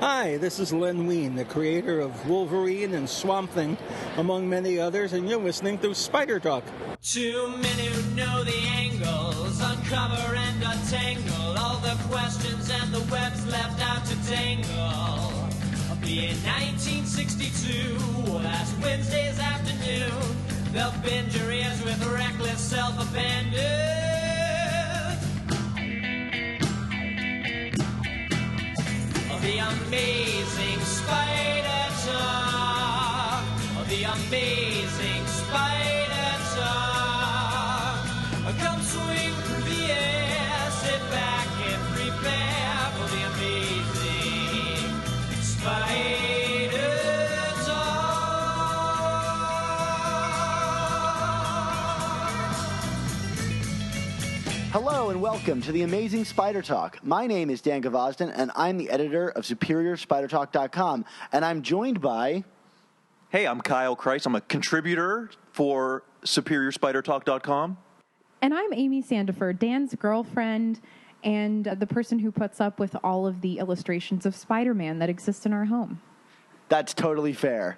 Hi, this is Len Wein, the creator of Wolverine and Swamp Thing, among many others, and you're listening to Spider Talk. Too many who know the angles, uncover and untangle all the questions and the webs left out to tangle. Be in 1962, last Wednesday's afternoon, they'll bend your ears with reckless self-abandon. The amazing Spider Talk. The amazing Spider Talk. Come swing through the air, sit back and prepare for the amazing Spider Talk. Hello and welcome to the Amazing Spider Talk. My name is Dan Gvozden, and I'm the editor of SuperiorSpiderTalk.com, and I'm joined by... Hey, I'm Kyle Chrise. I'm a contributor for SuperiorSpiderTalk.com. And I'm Amy Sandefur, Dan's girlfriend and the person who puts up with all of the illustrations of Spider-Man that exist in our home. That's totally fair.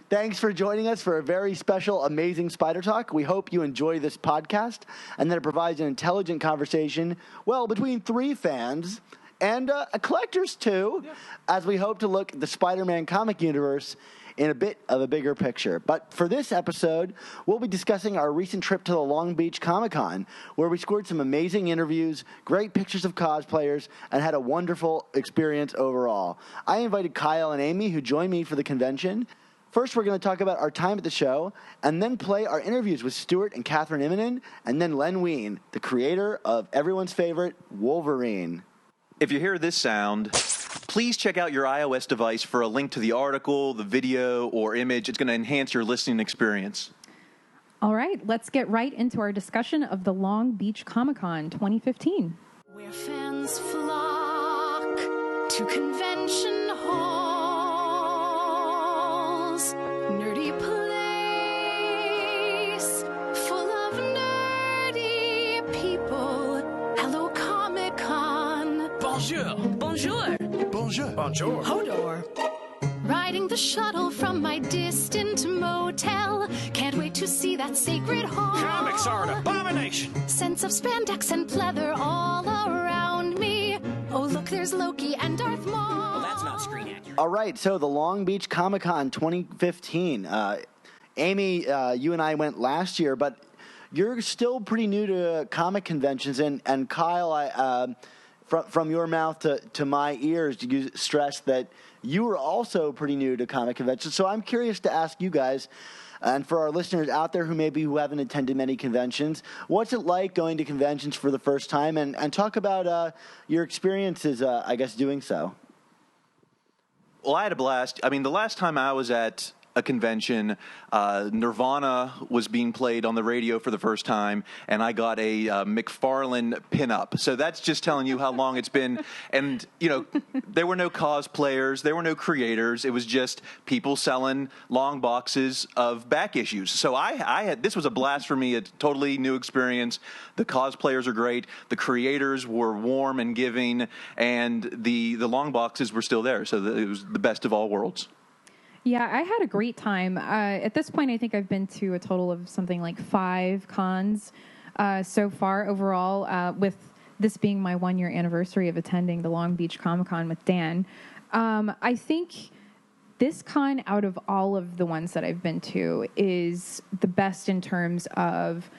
Thanks for joining us for a very special, Amazing Spider Talk. We hope you enjoy this podcast and that it provides an intelligent conversation, well, between three fans and collectors, too, as we hope to look at the Spider-Man comic universe in a bit of a bigger picture. But for this episode, we'll be discussing our recent trip to the Long Beach Comic-Con, where we scored some amazing interviews, great pictures of cosplayers, and had a wonderful experience overall. I invited Kyle and Amy, who joined me for the convention. First, we're going to talk about our time at the show, and then play our interviews with Stuart and Kathryn Immonen, and then Len Wein, the creator of everyone's favorite, Wolverine. If you hear this sound, please check out your iOS device for a link to the article, the video, or image. It's going to enhance your listening experience. All right, let's get right into our discussion of the Long Beach Comic-Con 2015. Where fans flock to convention halls, nerdy place full of nerdy people. Hello, Comic-Con. Bonjour. Bonjour. Bonjour. Bonjour. Hodor. Riding the shuttle from my distant motel. Can't wait to see that sacred hall. Comics are an abomination. Sense of spandex and pleather all around me. Oh, look, there's Loki and Darth Maul. Well, that's not screen accurate. All right, so the Long Beach Comic-Con 2015. Amy, you and I went last year, but you're still pretty new to comic conventions. And Kyle, from your mouth to my ears, you stressed that you were also pretty new to comic conventions. So I'm curious to ask you guys, and for our listeners out there who haven't attended many conventions, what's it like going to conventions for the first time? And talk about your experiences, I guess, doing so. Well, I had a blast. I mean, the last time I was at a convention, Nirvana was being played on the radio for the first time, and I got a McFarlane pinup. So that's just telling you how long it's been. And, you know, there were no cosplayers, there were no creators. It was just people selling long boxes of back issues. So this was a blast for me, a totally new experience. The cosplayers are great. The creators were warm and giving, and the long boxes were still there. So it was the best of all worlds. Yeah, I had a great time. At this point, I think I've been to a total of something like 5 cons so far overall, with this being my 1-year anniversary of attending the Long Beach Comic-Con with Dan. I think this con, out of all of the ones that I've been to, is the best in terms of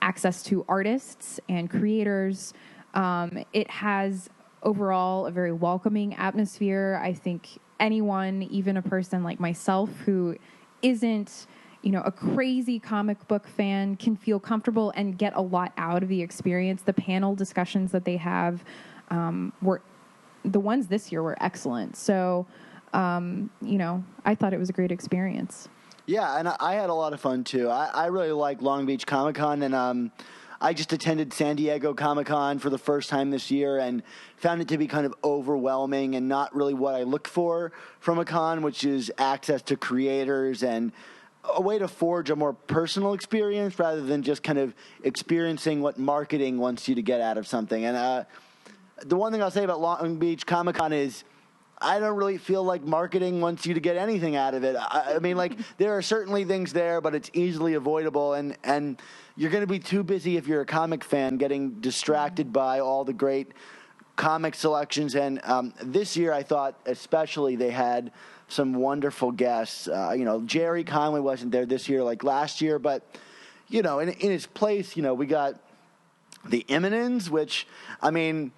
access to artists and creators. It has overall a very welcoming atmosphere. I think anyone, even a person like myself who isn't, a crazy comic book fan, can feel comfortable and get a lot out of the experience. The panel discussions that they have the ones this year were excellent. So, I thought it was a great experience. Yeah, and I had a lot of fun, too. I really like Long Beach Comic-Con, and I just attended San Diego Comic-Con for the first time this year and found it to be kind of overwhelming and not really what I look for from a con, which is access to creators and a way to forge a more personal experience rather than just kind of experiencing what marketing wants you to get out of something. And the one thing I'll say about Long Beach Comic-Con is I don't really feel like marketing wants you to get anything out of it. I mean, like, there are certainly things there, but it's easily avoidable, and you're going to be too busy if you're a comic fan getting distracted by all the great comic selections. And this year, I thought especially they had some wonderful guests. Jerry Conway wasn't there this year like last year, but, in his place, we got the Immonens, which, I mean,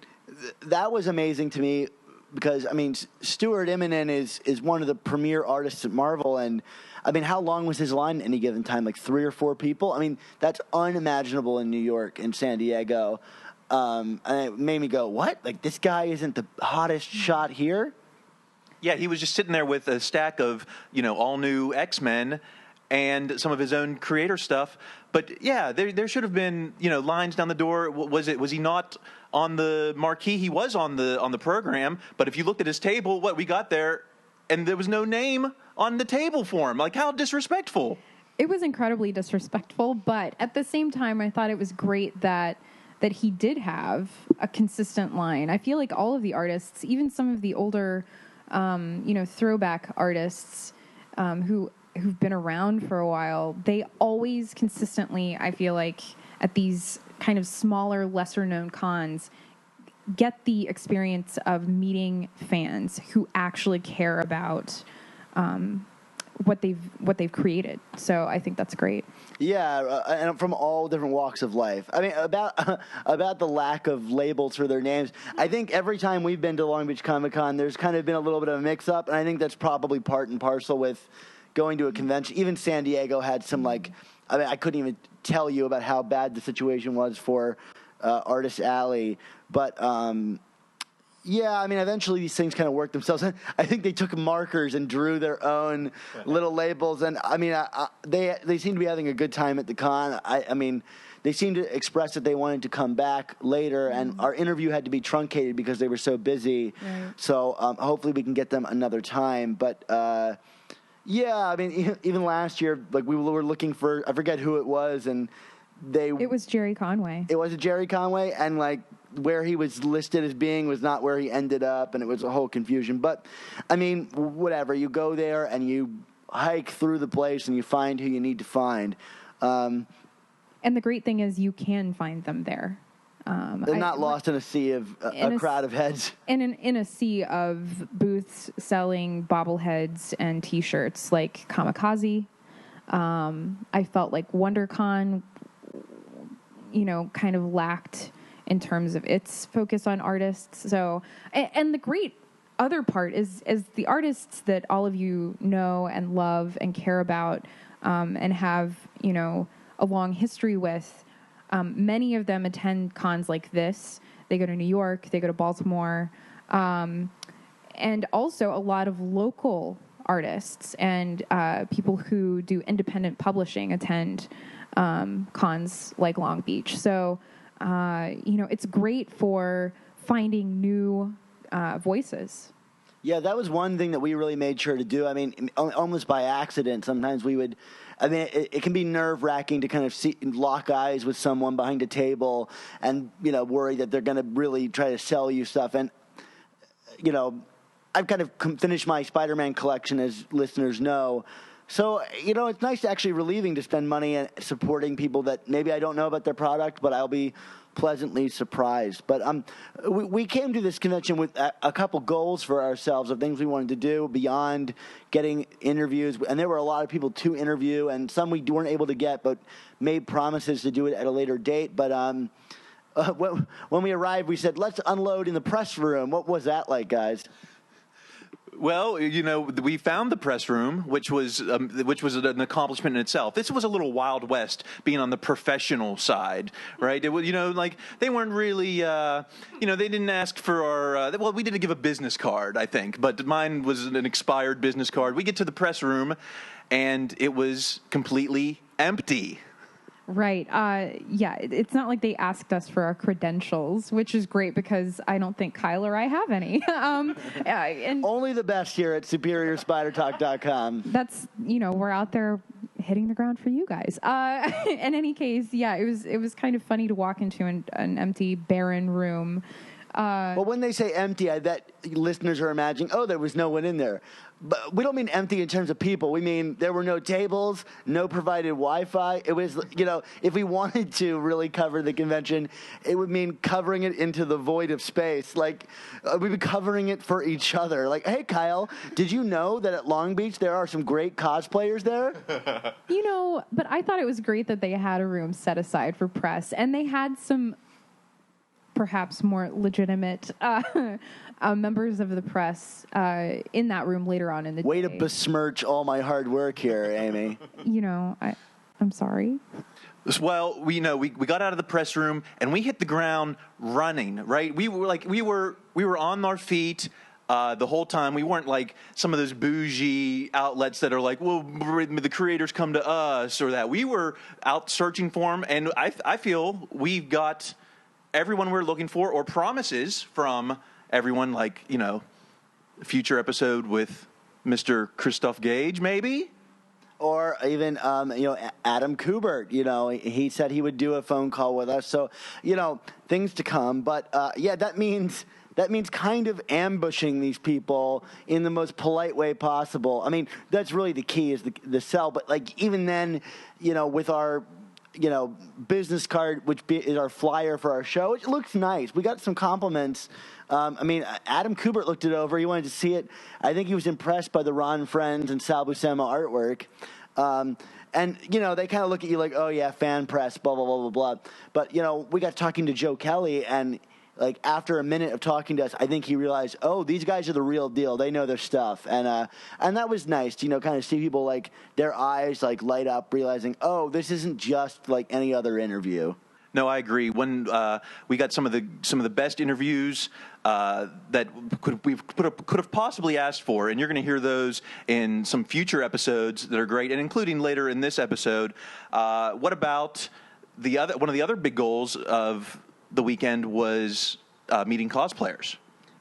that was amazing to me because, I mean, Stuart Immonen is one of the premier artists at Marvel, and, I mean, how long was his line at any given time? Like 3 or 4 people? I mean, that's unimaginable in New York and San Diego. And it made me go, what? Like, this guy isn't the hottest shot here? Yeah, he was just sitting there with a stack of, all new X-Men and some of his own creator stuff. But yeah, there should have been, lines down the door. Was he not on the marquee? He was on the program, but if you looked at his table, what we got there, and there was no name on the table for him. Like, how disrespectful. It was incredibly disrespectful, but at the same time, I thought it was great that he did have a consistent line. I feel like all of the artists, even some of the older, throwback artists who've been around for a while, they always consistently, I feel like, at these kind of smaller, lesser-known cons, get the experience of meeting fans who actually care about what they've created. So I think that's great. Yeah, and from all different walks of life. I mean, about the lack of labels for their names, I think every time we've been to Long Beach Comic Con, there's kind of been a little bit of a mix-up, and I think that's probably part and parcel with going to a convention. Even San Diego had some, I couldn't even tell you about how bad the situation was for Artist Alley, but yeah, I mean, eventually these things kind of work themselves. I think they took markers and drew their own little labels, and I mean, they seem to be having a good time at the con. I mean, they seem to express that they wanted to come back later, and our interview had to be truncated because they were so busy. Right. So hopefully we can get them another time. But yeah, I mean, even last year, like, we were looking for, I forget who it was, and it was Jerry Conway. It was Jerry Conway, and like, where he was listed as being was not where he ended up, and it was a whole confusion. But, I mean, whatever. You go there and you hike through the place and you find who you need to find. And the great thing is you can find them there. They're not lost in a sea of a crowd of heads. And in a sea of booths selling bobbleheads and T-shirts like Kamikaze. I felt like WonderCon, kind of lacked in terms of its focus on artists. So, and the great other part is the artists that all of you know and love and care about, and have, a long history with. Many of them attend cons like this. They go to New York, they go to Baltimore, and also a lot of local artists and people who do independent publishing attend cons like Long Beach. So, it's great for finding new voices. Yeah, that was one thing that we really made sure to do. I mean, almost by accident, sometimes we would. I mean, it can be nerve-wracking to kind of lock eyes with someone behind a table and, worry that they're going to really try to sell you stuff. And, I've kind of finished my Spider-Man collection, as listeners know. So, it's nice to actually relieving to spend money and supporting people that maybe I don't know about their product, but I'll be pleasantly surprised. But we came to this convention with a couple goals for ourselves of things we wanted to do beyond getting interviews. And there were a lot of people to interview, and some we weren't able to get, but made promises to do it at a later date. But when we arrived, we said, let's unload in the press room. What was that like, guys? Well, we found the press room, which was an accomplishment in itself. This was a little Wild West, being on the professional side, right? It was, they weren't really, they didn't ask for our. We didn't give a business card, I think, but mine was an expired business card. We get to the press room, and it was completely empty. Right. Yeah, it's not like they asked us for our credentials, which is great because I don't think Kyle or I have any. And only the best here at SuperiorSpiderTalk.com. That's, we're out there hitting the ground for you guys. In any case, yeah, it was kind of funny to walk into an empty, barren room Well, when they say empty, I bet listeners are imagining, oh, there was no one in there. But we don't mean empty in terms of people. We mean there were no tables, no provided Wi-Fi. It was, if we wanted to really cover the convention, it would mean covering it into the void of space. Like, we'd be covering it for each other. Like, hey, Kyle, did you know that at Long Beach there are some great cosplayers there? But I thought it was great that they had a room set aside for press, and they had some perhaps more legitimate members of the press in that room later on in the day. Way to besmirch all my hard work here, Amy. I'm sorry. Well, we got out of the press room and we hit the ground running. Right? We were on our feet. The whole time. We weren't like some of those bougie outlets that are like, well, the creators come to us or that. We were out searching for them, and I feel we've got everyone we're looking for, or promises from everyone, like, a future episode with Mr. Christoph Gage, maybe? Or even, Adam Kubert, he said he would do a phone call with us. So, things to come. But, that means kind of ambushing these people in the most polite way possible. I mean, that's really the key, is the sell. But, like, even then, with our, business card, which is our flyer for our show, it looks nice. We got some compliments. Adam Kubert looked it over. He wanted to see it. I think he was impressed by the Ron Friends and Sal Buscema artwork. And, they kind of look at you like, oh, yeah, fan press, blah, blah, blah, blah, blah. But, we got talking to Joe Kelly, and like after a minute of talking to us, I think he realized, oh, these guys are the real deal. They know their stuff. And that was nice to, kind of see people like their eyes like light up, realizing, oh, this isn't just like any other interview. No, I agree. When we got some of the best interviews that we could have possibly asked for, and you're going to hear those in some future episodes that are great, and including later in this episode. What about one of the other big goals of the weekend was meeting cosplayers?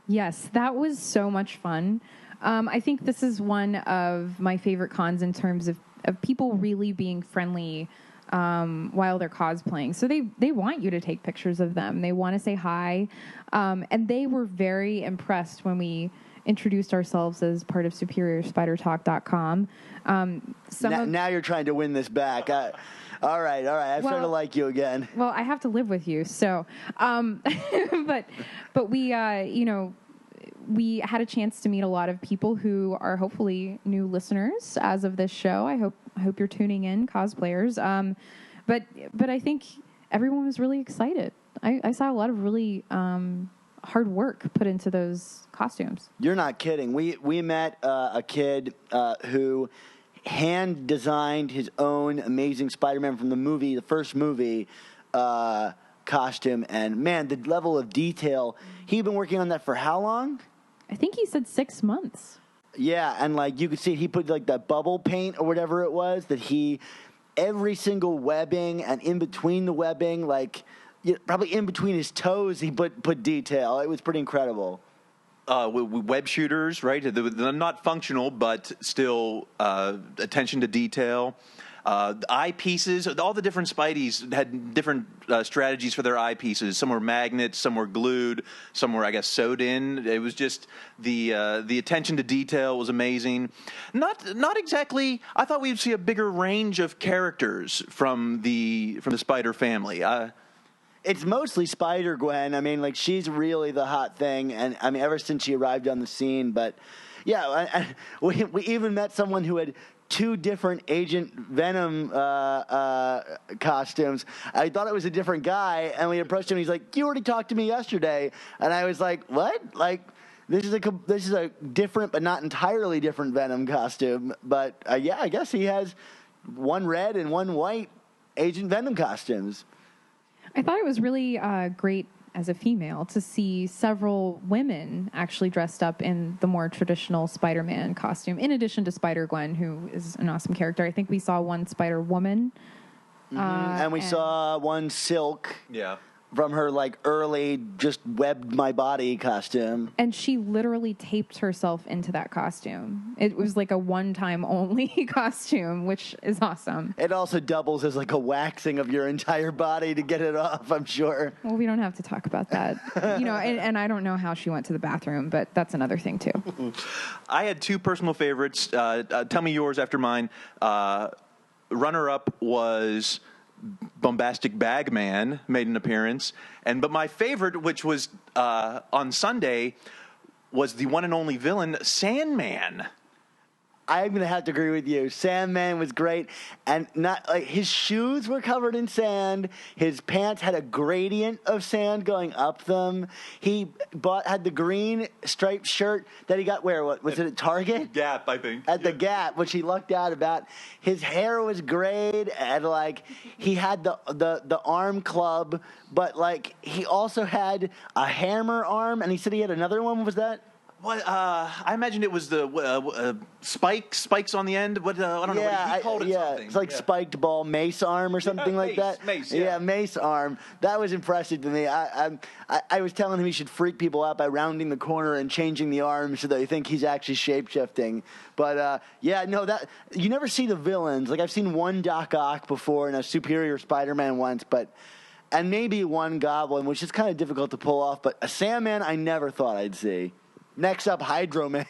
Yes, that was so much fun. I think this is one of my favorite cons in terms of people really being friendly while they're cosplaying. So they want you to take pictures of them. They want to say hi. And they were very impressed when we introduced ourselves as part of SuperiorSpiderTalk.com. Now you're trying to win this back. All right. I'm starting to like you again. Well, I have to live with you, so. But we, we had a chance to meet a lot of people who are hopefully new listeners as of this show. I hope you're tuning in, cosplayers. But I think everyone was really excited. I saw a lot of really hard work put into those costumes. You're not kidding. We met a kid who hand designed his own Amazing Spider-Man from the first movie costume, and man, the level of detail. He'd been working on that for how long? I think he said 6 months. Yeah, and like you could see he put like that bubble paint or whatever it was that every single webbing, and in between the webbing, like probably in between his toes, he put detail. It was pretty incredible. Web shooters, right? They're not functional, but still attention to detail. Eyepieces, all the different Spideys had different strategies for their eyepieces. Some were magnets, some were glued, some were, I guess, sewed in. It was just the attention to detail was amazing. Not exactly. I thought we'd see a bigger range of characters from the Spider family. It's mostly Spider-Gwen. I mean, like, she's really the hot thing, and I mean, ever since she arrived on the scene. But yeah, we even met someone who had 2 different Agent Venom costumes. I thought it was a different guy, and we approached him. He's like, "You already talked to me yesterday," and I was like, "What?" Like, this is a different, but not entirely different Venom costume. But yeah, I guess he has 1 red and 1 white Agent Venom costumes. I thought it was really great as a female to see several women actually dressed up in the more traditional Spider-Man costume, in addition to Spider-Gwen, who is an awesome character. I think we saw 1 Spider-Woman. And we saw 1 Silk. Yeah. her like early just webbed my body costume. And she literally taped herself into that costume. It was like a one-time only costume, which is awesome. It also doubles as like a waxing of your entire body to get it off, I'm sure. Well, we don't have to talk about that. And I don't know how she went to the bathroom, but that's another thing too. I had two personal favorites. Tell me yours after mine. Runner-up was Bombastic Bagman, made an appearance. But my favorite, which was on Sunday, was the one and only villain, Sandman. I'm going to have to agree with you. Sandman was great. And not like his shoes were covered in sand. His pants had a gradient of sand going up them. He had the green striped shirt that he got where? What was it at Target? Gap, I think. At the Gap, which he lucked out about. His hair was grayed, and like he had the arm club, but like he also had a hammer arm, and he said he had another one. Was that? What? I imagine it was the spikes on the end. What? I don't know what he called it. Something. It's like spiked ball mace arm or something like that. Mace, mace arm. That was impressive to me. I was telling him he should freak people out by rounding the corner and changing the arm so that they think he's actually shape-shifting. But that you never see the villains. Like I've seen one Doc Ock before and a Superior Spider-Man once, and maybe one Goblin, which is kind of difficult to pull off. But a Sandman, I never thought I'd see. Next up, Hydro Man.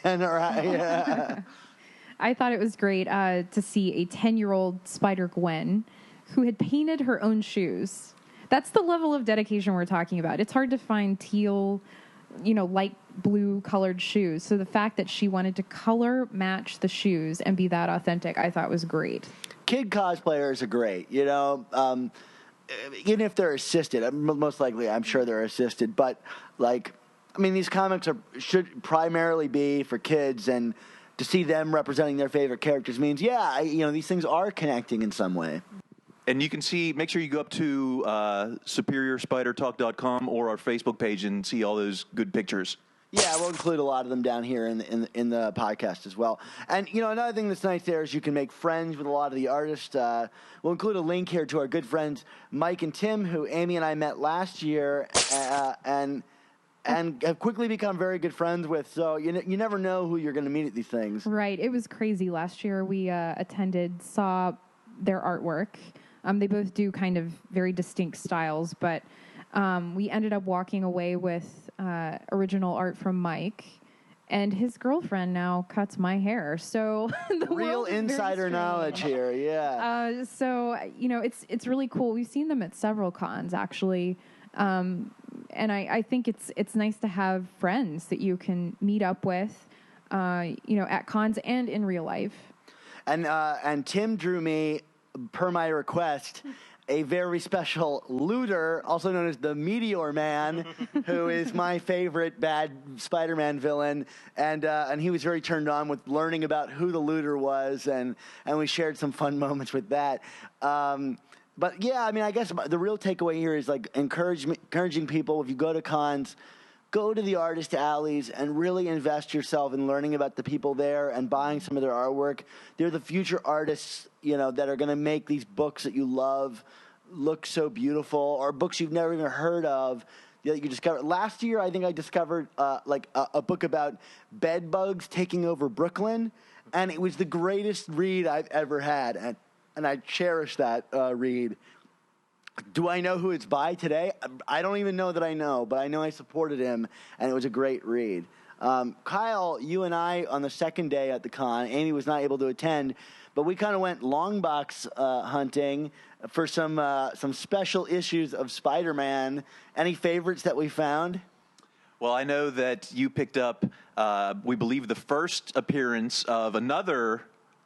I thought it was great to see a 10-year-old Spider-Gwen who had painted her own shoes. That's the level of dedication we're talking about. It's hard to find teal, light blue colored shoes. So the fact that she wanted to color match the shoes and be that authentic, I thought was great. Kid cosplayers are great, even if they're assisted. Most likely, I'm sure they're assisted. But, these comics should primarily be for kids, and to see them representing their favorite characters means, these things are connecting in some way. And you can make sure you go up to SuperiorSpiderTalk.com or our Facebook page and see all those good pictures. Yeah, we'll include a lot of them down here in the podcast as well. And, another thing that's nice there is you can make friends with a lot of the artists. We'll include a link here to our good friends Mike and Tim, who Amy and I met last year, and have quickly become very good friends with. So you never know who you're going to meet at these things. Right. It was crazy. Last year we saw their artwork. They both do kind of very distinct styles, but we ended up walking away with original art from Mike, and his girlfriend now cuts my hair. So the real insider knowledge here. Yeah. It's really cool. We've seen them at several cons actually. And I think it's nice to have friends that you can meet up with, at cons and in real life. And Tim drew me, per my request, a very special looter, also known as the Meteor Man, who is my favorite bad Spider-Man villain. And he was very turned on with learning about who the looter was, and we shared some fun moments with that. But yeah, I guess the real takeaway here is encouraging people, if you go to cons, go to the artist alleys and really invest yourself in learning about the people there and buying some of their artwork. They're the future artists, that are going to make these books that you love look so beautiful, or books you've never even heard of that you discovered. Last year, I think I discovered a book about bed bugs taking over Brooklyn, and it was the greatest read I've ever had. And I cherish that read. Do I know who it's by today? I don't even know that I know, but I know I supported him, and it was a great read. Kyle, you and I, on the second day at the con, Amy was not able to attend, but we kind of went long box hunting for some special issues of Spider-Man. Any favorites that we found? Well, I know that you picked up, we believe, the first appearance of another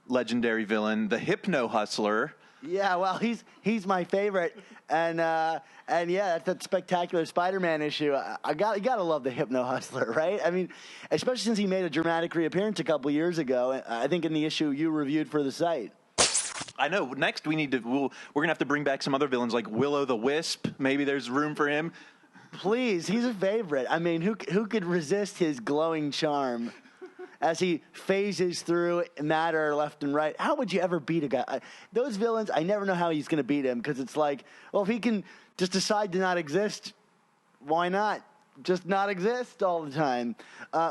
legendary villain, the Hypno Hustler. Yeah, well, he's my favorite, and that's that spectacular Spider-Man issue. You gotta love the Hypno Hustler, right? Especially since he made a dramatic reappearance a couple years ago. I think in the issue you reviewed for the site. I know. Next, we're gonna have to bring back some other villains like Will-O-the-Wisp. Maybe there's room for him. Please, he's a favorite. Who could resist his glowing charm? As he phases through matter left and right. How would you ever beat a guy? Those villains, I never know how he's going to beat him, because it's like, well, if he can just decide to not exist. Why not? Just not exist all the time.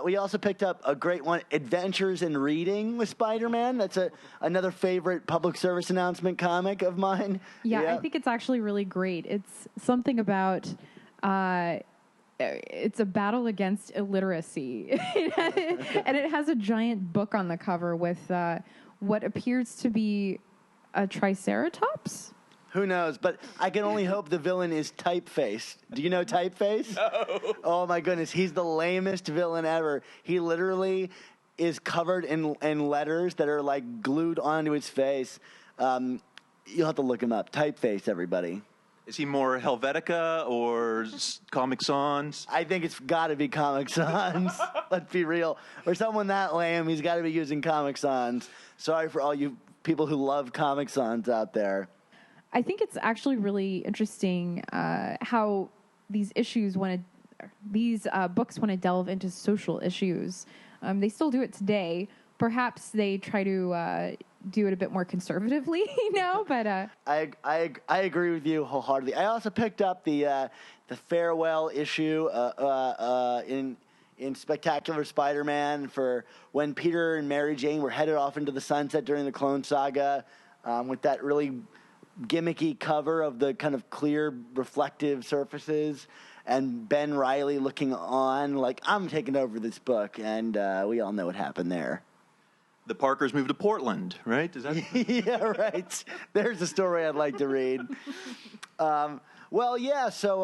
We also picked up a great one, Adventures in Reading with Spider-Man. That's another favorite public service announcement comic of mine. Yeah, I think it's actually really great. It's something about... it's a battle against illiteracy. And it has a giant book on the cover with what appears to be a triceratops. Who knows? But I can only hope the villain is Typeface. Do you know Typeface? No. Oh, my goodness. He's the lamest villain ever. He literally is covered in letters that are, like, glued onto his face. You'll have to look him up. Typeface, everybody. Is he more Helvetica or Comic Sans? I think it's got to be Comic Sans. Let's be real. For someone that lame, he's got to be using Comic Sans. Sorry for all you people who love Comic Sans out there. I think it's actually really interesting how these issues books want to delve into social issues. They still do it today. Perhaps they try to do it a bit more conservatively now, but I agree with you wholeheartedly. I also picked up the farewell issue in Spectacular Spider-Man for when Peter and Mary Jane were headed off into the sunset during the Clone Saga, with that really gimmicky cover of the kind of clear reflective surfaces and Ben Reilly looking on like, I'm taking over this book, and we all know what happened there. The Parkers moved to Portland, right? Is that? Yeah, right. There's a story I'd like to read. Well, yeah, so,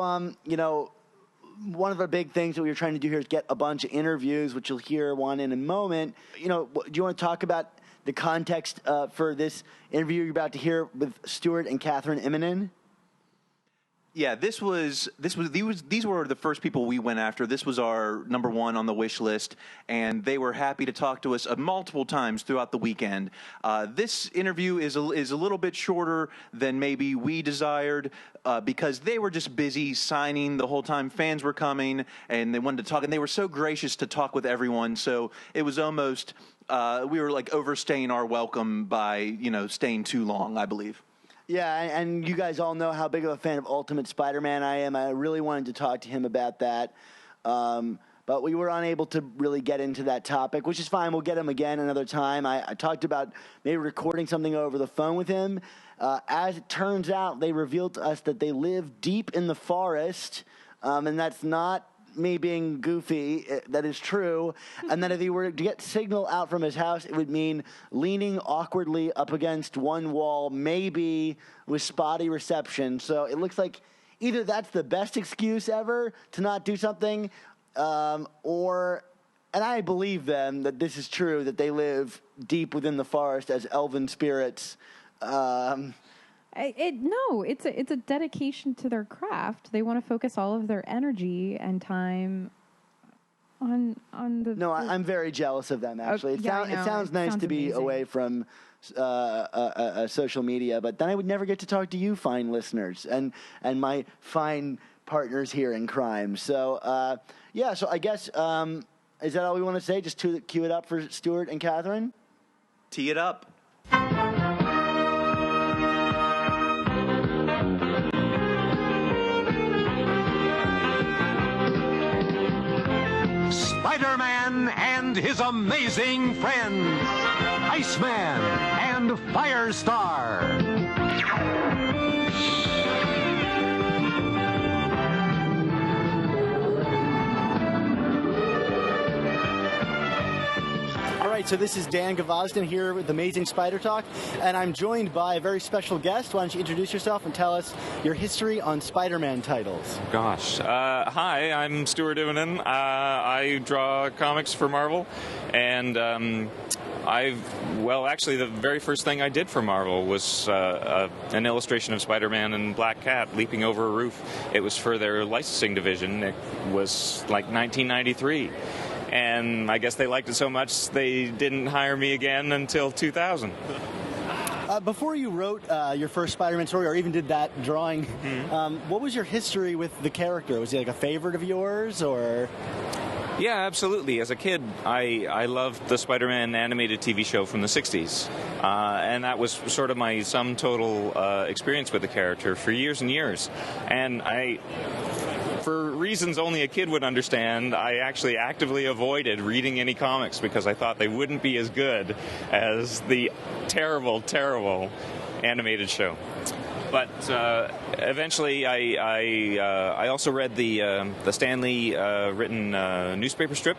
one of the big things that we were trying to do here is get a bunch of interviews, which you'll hear one in a moment. Do you want to talk about the context for this interview you're about to hear with Stuart and Kathryn Immonen? Yeah, these were the first people we went after. This was our number one on the wish list, and they were happy to talk to us multiple times throughout the weekend. This interview is a little bit shorter than maybe we desired because they were just busy signing the whole time. Fans were coming, and they wanted to talk, and they were so gracious to talk with everyone. So it was almost we were like overstaying our welcome by staying too long, I believe. Yeah, and you guys all know how big of a fan of Ultimate Spider-Man I am. I really wanted to talk to him about that. But we were unable to really get into that topic, which is fine. We'll get him again another time. I talked about maybe recording something over the phone with him. As it turns out, they revealed to us that they live deep in the forest, and that's not me being goofy. That is true. And that if he were to get signal out from his house, it would mean leaning awkwardly up against one wall, maybe with spotty reception. So it looks like either that's the best excuse ever to not do something, or, and I believe them that this is true, that they live deep within the forest as elven spirits. It's a dedication to their craft. They want to focus all of their energy and time on the. No, I'm very jealous of them. Actually, it sounds nice to be away from social media, but then I would never get to talk to you, fine listeners, and my fine partners here in crime. So so I guess is that all we want to say? Just to cue it up for Stuart and Kathryn. Tee it up. Spider-Man and his amazing friends, Iceman and Firestar. All right, so this is Dan Gvozden here with Amazing Spider Talk, and I'm joined by a very special guest. Why don't you introduce yourself and tell us your history on Spider-Man titles? Gosh. Hi, I'm Stuart Immonen. I draw comics for Marvel, and actually the very first thing I did for Marvel was an illustration of Spider-Man and Black Cat leaping over a roof. It was for their licensing division. It was like 1993. And I guess they liked it so much they didn't hire me again until 2000. Before you wrote your first Spider-Man story, or even did that drawing, what was your history with the character? Was he like a favorite of yours, or? Yeah, absolutely. As a kid, I loved the Spider-Man animated TV show from the 60s. And that was sort of my sum total experience with the character for years and years. And for reasons only a kid would understand, I actually actively avoided reading any comics because I thought they wouldn't be as good as the terrible, terrible animated show. But eventually, I also read the Stan Lee written newspaper strip,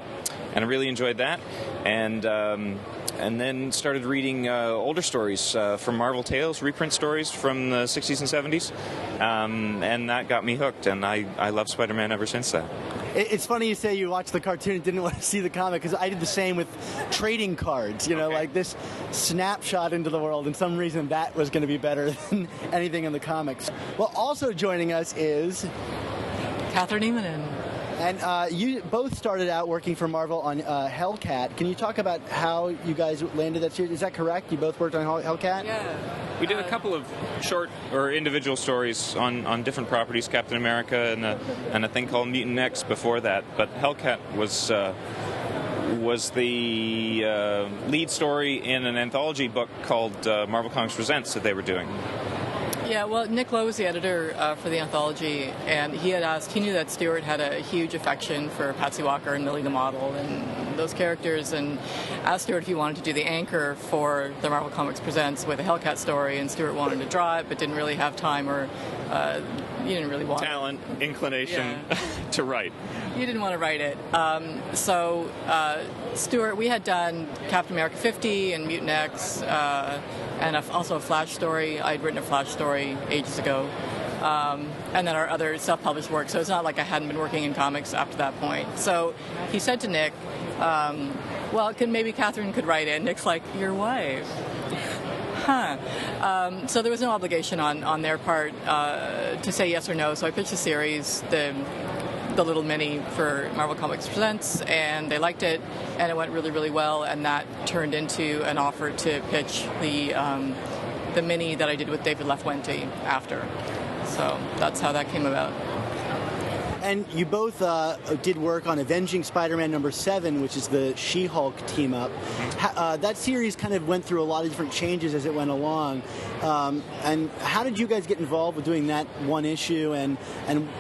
and I really enjoyed that. And then started reading older stories from Marvel Tales, reprint stories from the 60s and 70s, and that got me hooked. And I love Spider-Man ever since that. It's funny you say you watched the cartoon and didn't want to see the comic, because I did the same with trading cards. Like this snapshot into the world, and some reason that was going to be better than anything in the comics. Well, also joining us is Kathryn Immonen. And you both started out working for Marvel on Hellcat. Can you talk about how you guys landed that series? Is that correct? You both worked on Hellcat? Yeah. We did a couple of short or individual stories on different properties, Captain America and a thing called Mutant X before that. But Hellcat was the lead story in an anthology book called Marvel Comics Presents that they were doing. Yeah, well, Nick Lowe was the editor for the anthology, and he knew that Stuart had a huge affection for Patsy Walker and Millie the Model and those characters, and asked Stuart if he wanted to do the anchor for the Marvel Comics Presents with a Hellcat story, and Stuart wanted to draw it, but didn't really have time or you didn't really want talent, inclination to write. You didn't want to write it. So Stuart, we had done Captain America 50 and Mutant X, and also a Flash story. I'd written a Flash story ages ago. And then our other self-published work. So it's not like I hadn't been working in comics after that point. So he said to Nick, well, maybe Kathryn could write it. And Nick's like, your wife? So there was no obligation on their part to say yes or no. So I pitched the series, the little mini for Marvel Comics Presents, and they liked it, and it went really, really well, and that turned into an offer to pitch the mini that I did with David Lafuente after. So that's how that came about. And you both did work on Avenging Spider-Man number 7, which is the She-Hulk team-up. That series kind of went through a lot of different changes as it went along. And how did you guys get involved with doing that one issue, and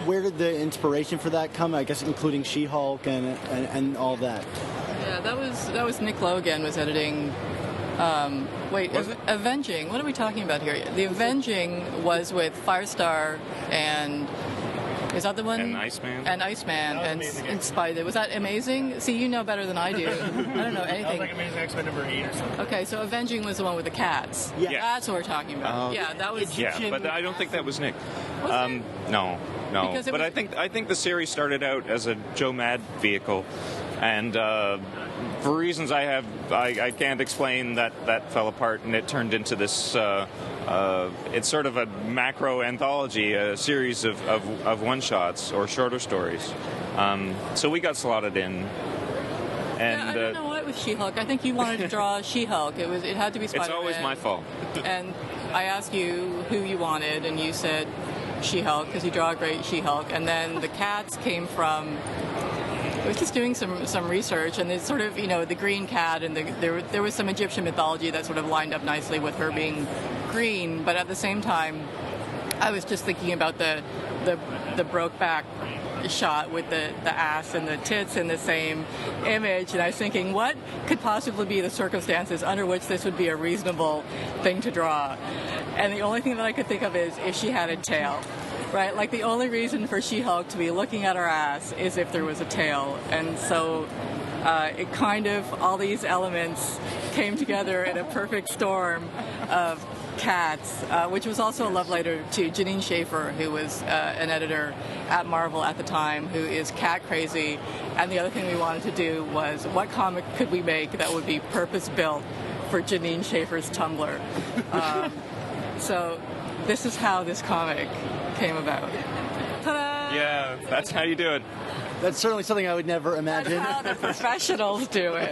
where did the inspiration for that come, I guess, including She-Hulk and all that? Yeah, that was Nick Logan was editing. Avenging. What are we talking about here? The Avenging was with Firestar and... Is that the one? And Iceman. And Spider. Was that amazing? See, you know better than I do. I don't know anything. That was like Amazing X-Men number 8 or something. Okay, so Avenging was the one with the cats. Yeah. That's what we're talking about. Yeah, that was... Yeah, but I don't think that was Nick. Was it? No. But I think the series started out as a Joe Mad vehicle, and for reasons I can't explain, that fell apart, and it turned into this. It's sort of a macro anthology, a series of one-shots or shorter stories. So we got slotted in. And I don't know what with She-Hulk. I think you wanted to draw She-Hulk. It had to be Spider-Man. It's always my fault. And I asked you who you wanted, and you said She-Hulk because you draw a great She-Hulk. And then the cats came from... I was just doing some research, and it's sort of, the green cat, and there was some Egyptian mythology that sort of lined up nicely with her being green, but at the same time, I was just thinking about the Brokeback shot with the ass and the tits in the same image, and I was thinking, what could possibly be the circumstances under which this would be a reasonable thing to draw? And the only thing that I could think of is if she had a tail. Right, like the only reason for She-Hulk to be looking at her ass is if there was a tail, and so it kind of, all these elements came together in a perfect storm of cats, which was also a love letter to Janine Schaefer, who was an editor at Marvel at the time, who is cat crazy, and the other thing we wanted to do was, what comic could we make that would be purpose-built for Janine Schaefer's Tumblr? So this is how this comic came about. Ta-da! Yeah, that's how you do it. That's certainly something I would never imagine. That's how the professionals do it.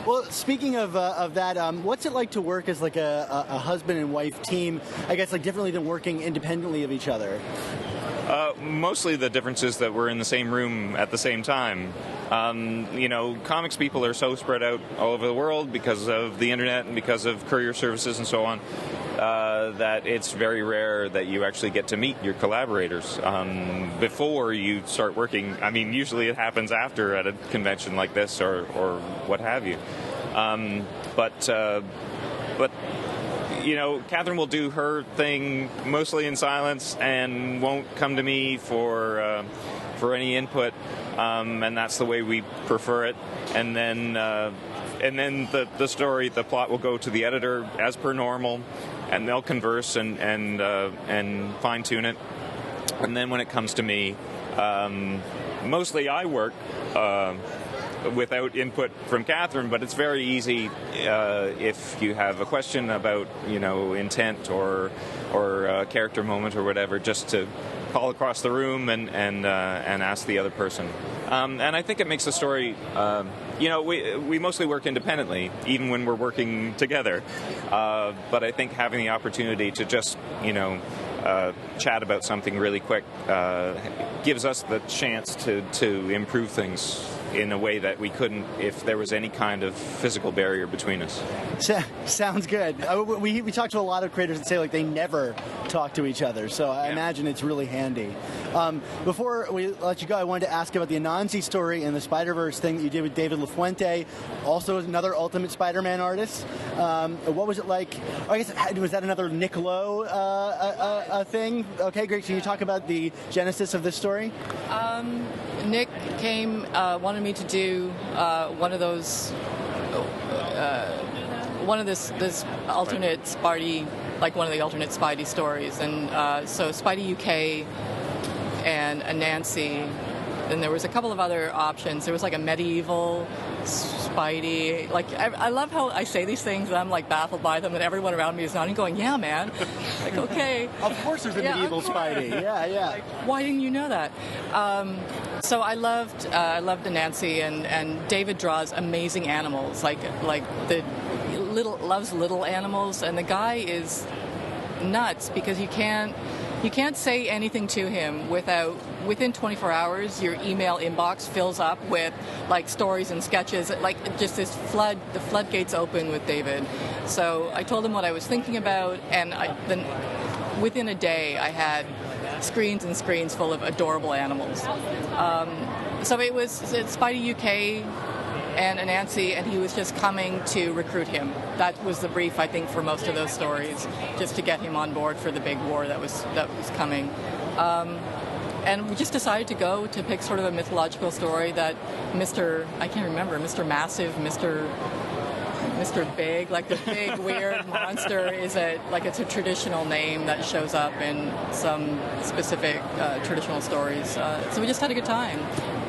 Well, speaking of that, what's it like to work as like a husband and wife team? I guess like differently than working independently of each other. Mostly the difference is that we're in the same room at the same time. Comics people are so spread out all over the world because of the internet and because of courier services and so on, that it's very rare that you actually get to meet your collaborators before you start working. I mean, usually it happens after at a convention like this or what have you. But Kathryn will do her thing mostly in silence and won't come to me for any input, and that's the way we prefer it. And then the story, the plot will go to the editor as per normal, and they'll converse and fine tune it. And then when it comes to me, mostly I work without input from Kathryn, but it's very easy if you have a question about intent or character moment or whatever, just to call across the room and ask the other person. And I think it makes the story. We mostly work independently, even when we're working together. But I think having the opportunity to just chat about something really quick gives us the chance to improve things in a way that we couldn't if there was any kind of physical barrier between us. Sounds good. We talk to a lot of creators that say like they never talk to each other, so I imagine it's really handy. Before we let you go, I wanted to ask about the Anansi story and the Spider-Verse thing that you did with David LaFuente, also another Ultimate Spider-Man artist. What was it like? I guess, was that another Nick Lowe thing? Okay, great. Can you talk about the genesis of this story? Nick came, wanted me to do one of those, this alternate Spidey, like one of the alternate Spidey stories, and so Spidey UK and Anansi. Then there was a couple of other options. There was like a medieval Spidey. Like I love how I say these things and I'm like baffled by them, and everyone around me is nodding, going, "Yeah, man." Like, okay. Of course, there's a medieval Spidey. Yeah. Like, why didn't you know that? So I loved Anansi, and David draws amazing animals, like the loves little animals, and the guy is nuts because you can't say anything to him within 24 hours your email inbox fills up with like stories and sketches, like just the floodgates open with David. So I told him what I was thinking about, and then within a day I had screens and screens full of adorable animals. So it's Spidey UK and Anansi, and he was just coming to recruit him. That was the brief, I think, for most of those stories, just to get him on board for the big war that was coming. And we just decided to pick sort of a mythological story that Mr. Massive, Mr. Big, like the big weird monster is it's a traditional name that shows up in some specific traditional stories. So we just had a good time.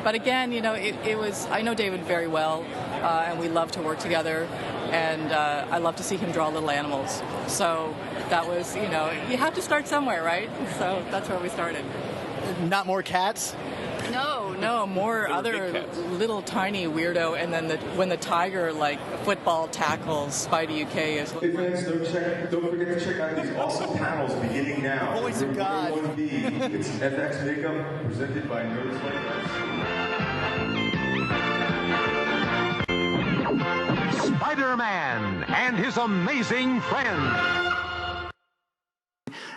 But again, it was, I know David very well, and we love to work together, and I love to see him draw little animals. So that was, you have to start somewhere, right? So that's where we started. Not more cats? No, more other little tiny weirdo, and then when the tiger football tackles Spidey UK as well. Hey fans, don't forget to check out these awesome panels beginning now. Voice of God. It's FX Makeup presented by Nerds Like Us. Spider-Man and his amazing friends.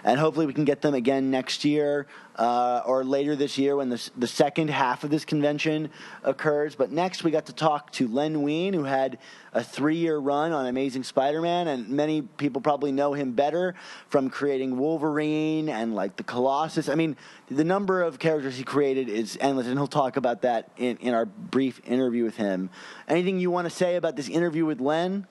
And hopefully we can get them again next year or later this year when the second half of this convention occurs. But next we got to talk to Len Wein, who had a 3-year run on Amazing Spider-Man, and many people probably know him better from creating Wolverine and the Colossus. I mean, the number of characters he created is endless, and he'll talk about that in our brief interview with him. Anything you want to say about this interview with Len?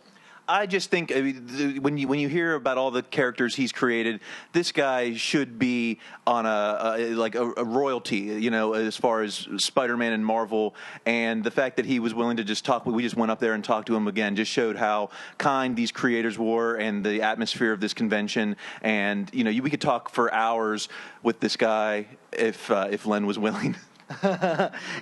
I just think when you hear about all the characters he's created, this guy should be on a royalty, as far as Spider-Man and Marvel. And the fact that he was willing to just talk, we just went up there and talked to him again, just showed how kind these creators were and the atmosphere of this convention. And we could talk for hours with this guy if Len was willing.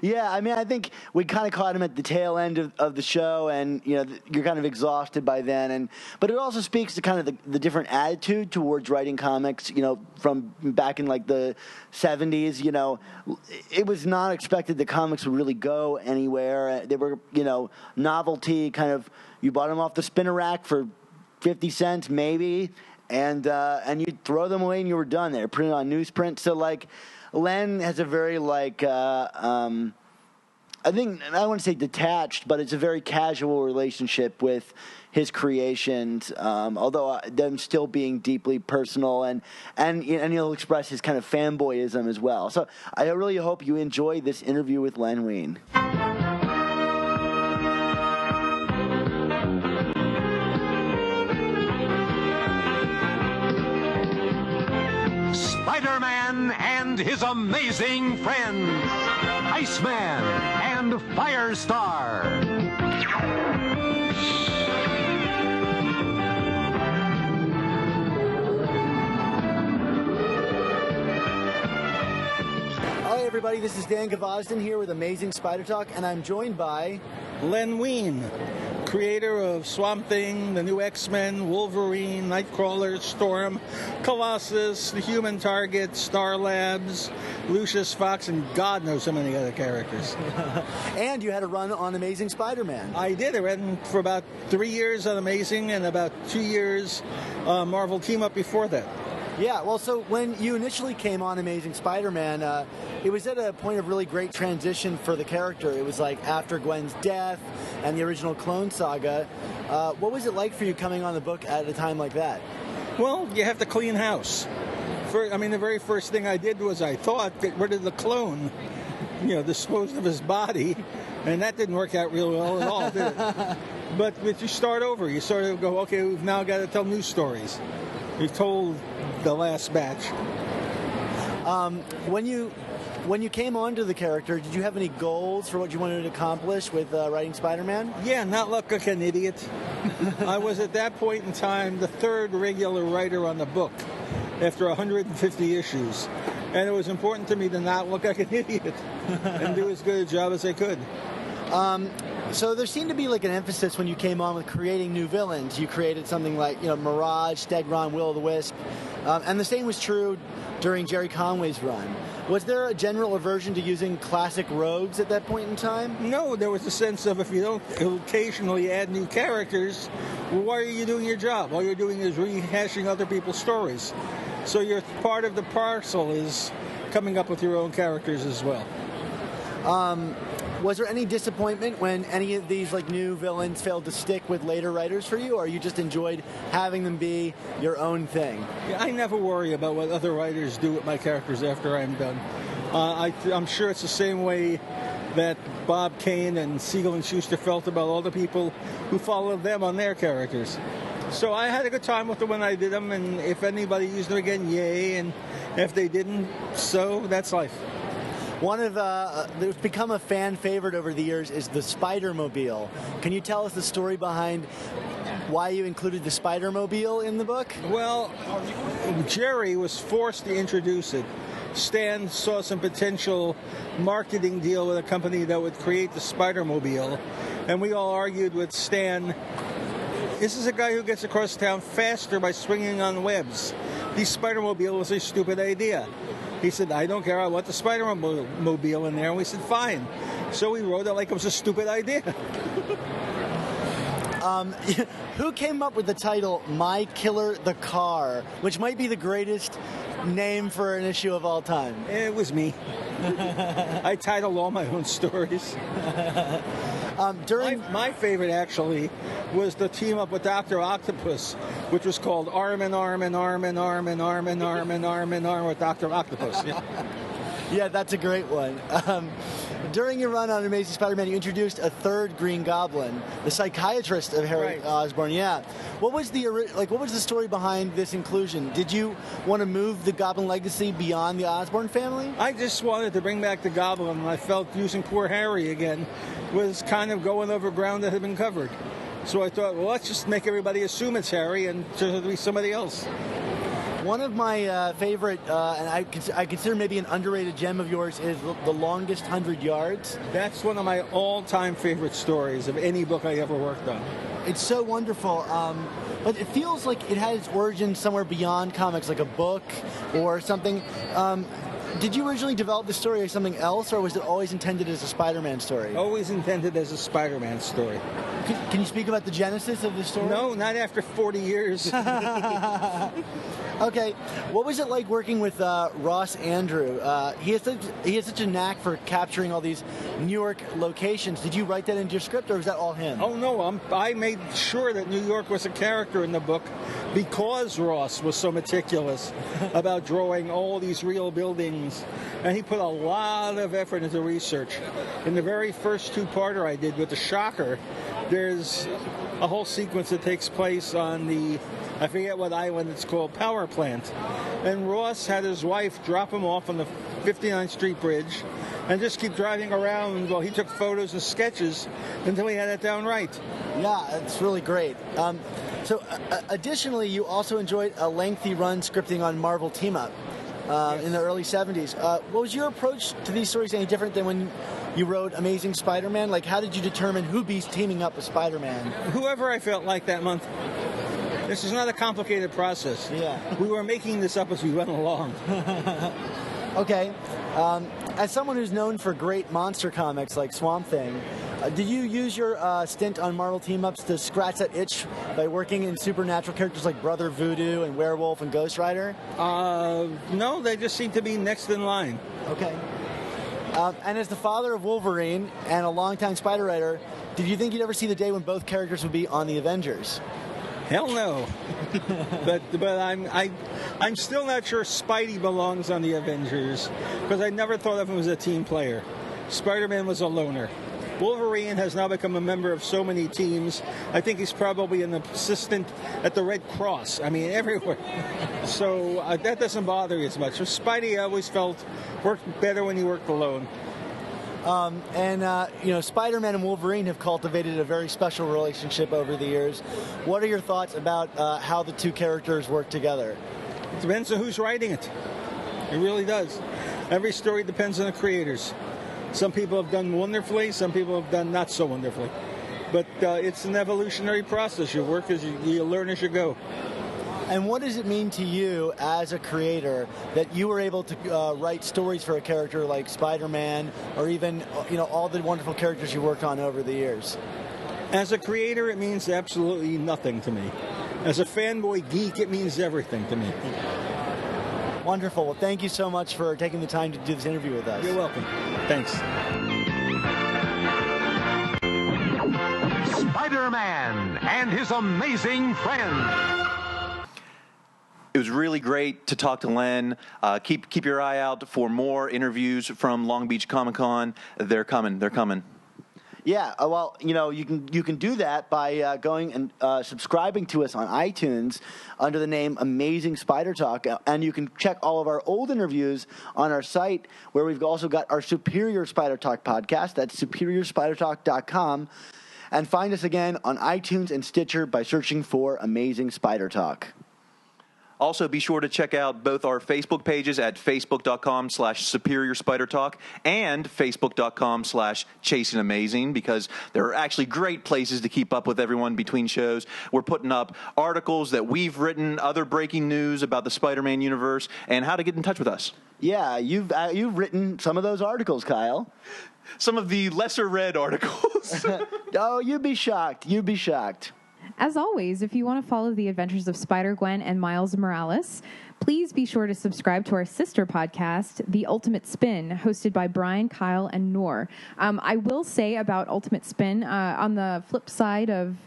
Yeah, I mean, I think we kind of caught him at the tail end of the show, and you're kind of exhausted by then. But it also speaks to kind of the different attitude towards writing comics. From back in like the 70s. It was not expected that comics would really go anywhere. They were novelty kind of. You bought them off the spinner rack for 50 cents maybe, and you'd throw them away and you were done. They were printed on newsprint. So like. Len has a very I think, I don't want to say detached, but it's a very casual relationship with his creations, although them still being deeply personal, and he'll express his kind of fanboyism as well. So I really hope you enjoy this interview with Len Wein. Spider-Man and his amazing friends, Iceman and Firestar. Hi everybody, this is Dan Gvozden here with Amazing Spider Talk, and I'm joined by Len Wein, creator of Swamp Thing, the new X-Men, Wolverine, Nightcrawler, Storm, Colossus, the Human Target, Star Labs, Lucius Fox, and God knows so many other characters. And you had a run on Amazing Spider-Man. I did. I ran for about 3 years on Amazing and about 2 years Marvel Team Up before that. Yeah, well, so when you initially came on Amazing Spider-Man, it was at a point of really great transition for the character. It was like after Gwen's death and the original Clone Saga. What was it like for you coming on the book at a time like that? Well, you have to clean house. The very first thing I did was I thought get rid of the clone, disposed of his body, and that didn't work out real well at all, did it? But you start over. You sort of go, okay, we've now got to tell new stories. We've told the last batch. When you came onto the character, did you have any goals for what you wanted to accomplish with writing Spider-Man? Yeah, not look like an idiot. I was at that point in time the third regular writer on the book after 150 issues. And it was important to me to not look like an idiot and do as good a job as I could. So there seemed to be like an emphasis when you came on with creating new villains. You created something like Mirage, Stegron, Will-o'-the-Wisp, and the same was true during Jerry Conway's run. Was there a general aversion to using classic rogues at that point in time? No, there was a sense of if you don't occasionally add new characters, well, why are you doing your job? All you're doing is rehashing other people's stories. So your part of the parcel is coming up with your own characters as well. Was there any disappointment when any of these new villains failed to stick with later writers for you, or you just enjoyed having them be your own thing? Yeah, I never worry about what other writers do with my characters after I'm done. I'm sure it's the same way that Bob Kane and Siegel and Schuster felt about all the people who followed them on their characters. So I had a good time with them when I did them, and if anybody used them again, yay, and if they didn't, so that's life. One of that's become a fan favorite over the years is the Spider-Mobile. Can you tell us the story behind why you included the Spider-Mobile in the book? Well, Jerry was forced to introduce it. Stan saw some potential marketing deal with a company that would create the Spider-Mobile, and we all argued with Stan, this is a guy who gets across town faster by swinging on webs. The Spider-Mobile was a stupid idea. He said, I don't care, I want the Spider-Mobile in there. And we said, fine. So we wrote it like it was a stupid idea. Who came up with the title My Killer the Car, which might be the greatest name for an issue of all time? It was me. I titled all my own stories. My favorite, actually, was the team up with Dr. Octopus, which was called Arm in Arm in Arm in Arm in Arm in Arm in Arm in Arm with Dr. Octopus. Yeah, that's a great one. During your run on Amazing Spider-Man, you introduced a third Green Goblin, the psychiatrist of Harry Osborn. Yeah, what was the story behind this inclusion? Did you want to move the Goblin legacy beyond the Osborn family? I just wanted to bring back the Goblin, and I felt using poor Harry again was kind of going over ground that had been covered. So I thought, well, let's just make everybody assume it's Harry and to be somebody else. One of my favorite, and I consider maybe an underrated gem of yours, is The Longest 100 Yards. That's one of my all-time favorite stories of any book I ever worked on. It's so wonderful, but it feels like it has its origins somewhere beyond comics, like a book or something. Did you originally develop the story as something else, or was it always intended as a Spider-Man story? Always intended as a Spider-Man story. Can you speak about the genesis of the story? No, not after 40 years. Okay, what was it like working with Ross Andrew? He has such a knack for capturing all these New York locations. Did you write that into your script, or was that all him? Oh, no, I made sure that New York was a character in the book because Ross was so meticulous about drawing all these real buildings. And he put a lot of effort into research. In the very first two-parter I did with the Shocker, there's a whole sequence that takes place on the, I forget what island it's called, power plant. And Ross had his wife drop him off on the 59th Street Bridge and just keep driving around while he took photos and sketches until he had it down right. Yeah, it's really great. Additionally, you also enjoyed a lengthy run scripting on Marvel Team Up in the early 70s. What was your approach to these stories any different than when you wrote Amazing Spider-Man? Like, how did you determine who'd be teaming up with Spider-Man? Whoever I felt like that month. This is not a complicated process. Yeah. We were making this up as we went along. Okay. As someone who's known for great monster comics like Swamp Thing, did you use your stint on Marvel Team-Ups to scratch that itch by working in supernatural characters like Brother Voodoo and Werewolf and Ghost Rider? No, they just seem to be next in line. Okay. And as the father of Wolverine and a longtime Spider writer, did you think you'd ever see the day when both characters would be on the Avengers? Hell no. but I'm still not sure Spidey belongs on the Avengers because I never thought of him as a team player. Spider-Man was a loner. Wolverine has now become a member of so many teams. I think he's probably an assistant at the Red Cross. I mean, everywhere. So that doesn't bother me as much. So Spidey, I always felt, worked better when he worked alone. Spider-Man and Wolverine have cultivated a very special relationship over the years. What are your thoughts about how the two characters work together? It depends on who's writing it. It really does. Every story depends on the creators. Some people have done wonderfully, some people have done not so wonderfully. But it's an evolutionary process. You work as you learn as you go. And what does it mean to you as a creator that you were able to write stories for a character like Spider-Man or even all the wonderful characters you worked on over the years? As a creator, it means absolutely nothing to me. As a fanboy geek, it means everything to me. Wonderful. Well, thank you so much for taking the time to do this interview with us. You're welcome. Thanks. Spider-Man and his amazing friends. It was really great to talk to Len. Keep your eye out for more interviews from Long Beach Comic Con. They're coming. Yeah, well, you can do that by going and subscribing to us on iTunes under the name Amazing Spider Talk, and you can check all of our old interviews on our site, where we've also got our Superior Spider Talk podcast. That's superiorspidertalk.com, and find us again on iTunes and Stitcher by searching for Amazing Spider Talk. Also, be sure to check out both our Facebook pages at facebook.com/Superior Spider Talk and facebook.com/ChasingAmazing, because there are actually great places to keep up with everyone between shows. We're putting up articles that we've written, other breaking news about the Spider-Man universe, and how to get in touch with us. Yeah, you've written some of those articles, Kyle. Some of the lesser read articles. Oh, you'd be shocked. As always, if you want to follow the adventures of Spider-Gwen and Miles Morales, please be sure to subscribe to our sister podcast, The Ultimate Spin, hosted by Brian, Kyle, and Noor. I will say about Ultimate Spin, on the flip side of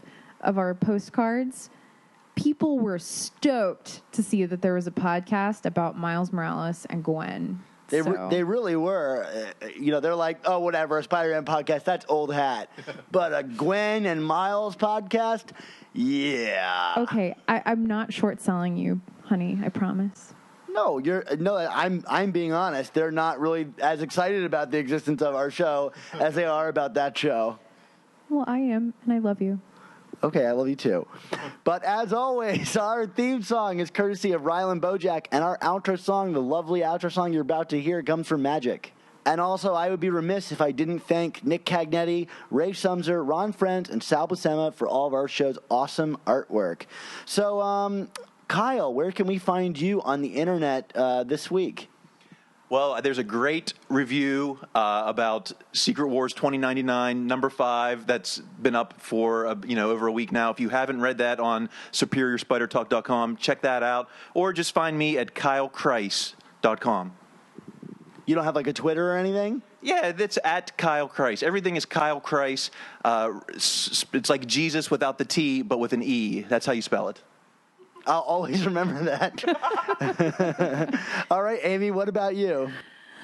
our postcards, people were stoked to see that there was a podcast about Miles Morales and Gwen. They really were. They're like, oh, whatever, a Spider-Man podcast, that's old hat. But a Gwen and Miles podcast, yeah. Okay, I'm not short-selling you, honey, I promise. No, I'm being honest. They're not really as excited about the existence of our show as they are about that show. Well, I am, and I love you. Okay, I love you too. But as always, our theme song is courtesy of Rylan Bojack, and our outro song, the lovely outro song you're about to hear, comes from Magic. And also, I would be remiss if I didn't thank Nick Cagnetti, Ray Sumser, Ron Friend, and Sal Buscema for all of our show's awesome artwork. So, Kyle, where can we find you on the internet this week? Well, there's a great review about Secret Wars 2099, number 5, that's been up for over a week now. If you haven't read that on SuperiorSpiderTalk.com, check that out. Or just find me at KyleChrise.com. You don't have like a Twitter or anything? Yeah, that's at Kyle Chrise. Everything is Kyle Chrise. It's like Jesus without the T, but with an E. That's how you spell it. I'll always remember that. All right, Amy, what about you?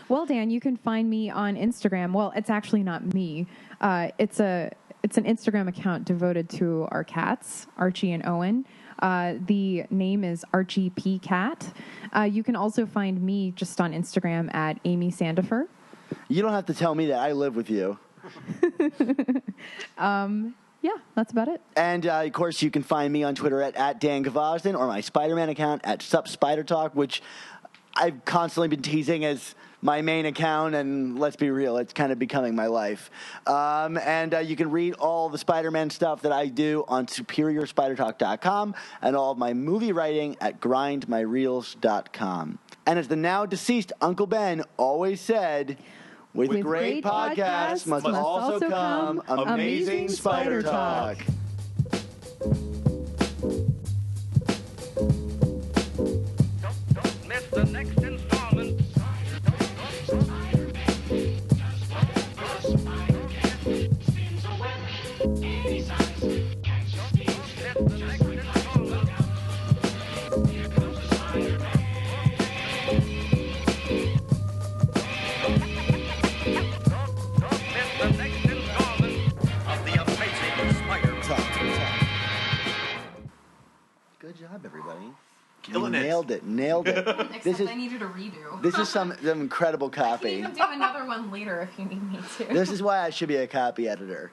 Well, Dan, you can find me on Instagram. Well, it's actually not me. It's an Instagram account devoted to our cats, Archie and Owen. The name is Archie P. Cat. You can also find me just on Instagram at Amy Sandefur. You don't have to tell me that. I live with you. Yeah, that's about it. And, of course, you can find me on Twitter at Dan Gvozden, or my Spider-Man account at SupSpiderTalk, which I've constantly been teasing as my main account, and let's be real, it's kind of becoming my life. And you can read all the Spider-Man stuff that I do on SuperiorSpiderTalk.com and all of my movie writing at GrindMyReels.com. And as the now-deceased Uncle Ben always said... With great podcasts must also come amazing Spider Talk. Don't miss the next installment. Good job, everybody. Killing it. Nailed it. Except I needed a redo. This is some incredible I can copy. even do another one later if you need me to. This is why I should be a copy editor.